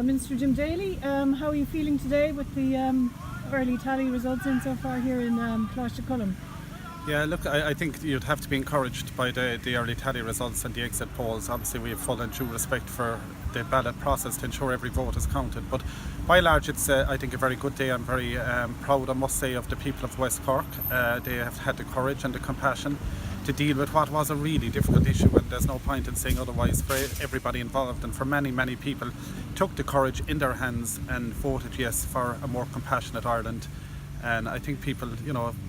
Minister Jim Daly, how are you feeling today with the early tally results in so far here in Closh-Cullen? Yeah, look, I think you'd have to be encouraged by the early tally results and the exit polls. Obviously, we have full and due respect for the ballot process to ensure every vote is counted. But by and large, it's, I think, a very good day. I'm very proud, I must say, of the people of West Cork. They have had the courage and the compassion to deal with what was a really difficult issue, and there's no point in saying otherwise, for everybody involved and for many people took the courage in their hands and voted yes for a more compassionate Ireland. And I think people,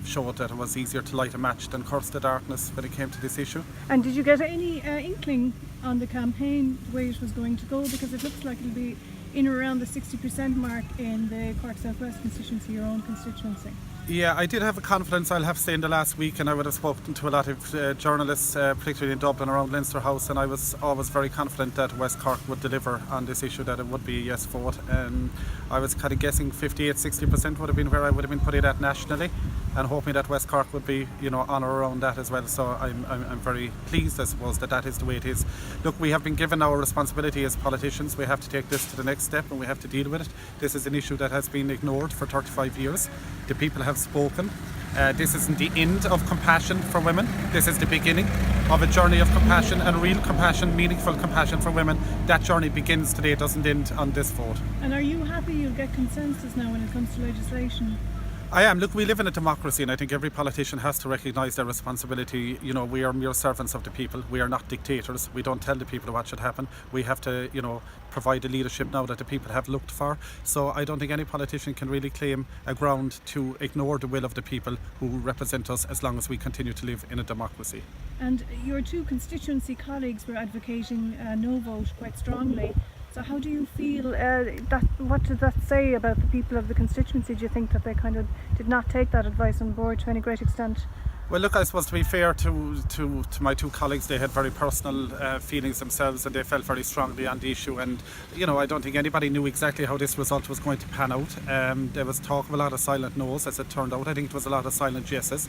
showed that it was easier to light a match than curse the darkness when it came to this issue. And did you get any inkling on the campaign the way it was going to go? Because it looks like it'll be in or around the 60% mark in the Cork South West constituency, your own constituency. Yeah, I did have a confidence, I'll have to say, in the last week, and I would have spoken to a lot of journalists, particularly in Dublin around Leinster House, and I was always very confident that West Cork would deliver on this issue, that it would be a yes vote. I was kind of guessing 58-60% would have been where I would have been putting that nationally, and hoping that West Cork would be, on or around that as well. So I'm very pleased, I suppose, that is the way it is. Look, we have been given our responsibility as politicians. We have to take this to the next step, and we have to deal with it. This is an issue that has been ignored for 35 years. The people have spoken. This isn't the end of compassion for women. This is the beginning of a journey of compassion, and real compassion, meaningful compassion for women. That journey begins today, it doesn't end on this vote. And are you happy you'll get consensus now when it comes to legislation? I am. Look, we live in a democracy, and I think every politician has to recognise their responsibility. We are mere servants of the people. We are not dictators. We don't tell the people what should happen. We have to, provide the leadership now that the people have looked for. So I don't think any politician can really claim a ground to ignore the will of the people who represent us, as long as we continue to live in a democracy. And your two constituency colleagues were advocating no vote quite strongly. So how do you feel, what does that say about the people of the constituency? Do you think that they kind of did not take that advice on board to any great extent? Well, look, I suppose, to be fair to my two colleagues, they had very personal feelings themselves, and they felt very strongly on the issue. And, I don't think anybody knew exactly how this result was going to pan out. There was talk of a lot of silent no's, as it turned out. I think it was a lot of silent yeses.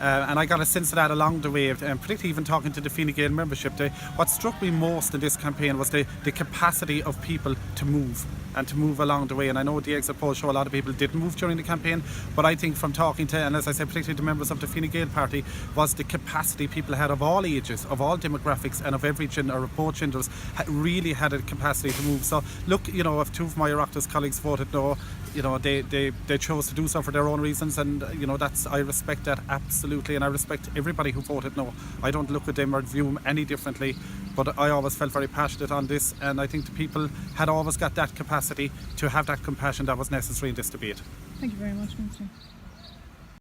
And I got a sense of that along the way, and particularly even talking to the Fine Gael membership. What struck me most in this campaign was the capacity of people to move, and to move along the way. And I know the exit polls show a lot of people didn't move during the campaign, but I think from talking to, and as I said, particularly the members of the Fine Gael party, was the capacity people had of all ages, of all demographics, and of every gender, or both genders, really had a capacity to move. So look, if two of my Oireachtas colleagues voted no, they chose to do so for their own reasons, and I respect that absolutely, and I respect everybody who voted no. I don't look at them or view them any differently, but I always felt very passionate on this, and I think the people had always got that capacity to have that compassion that was necessary in this debate. Thank you very much, Minister.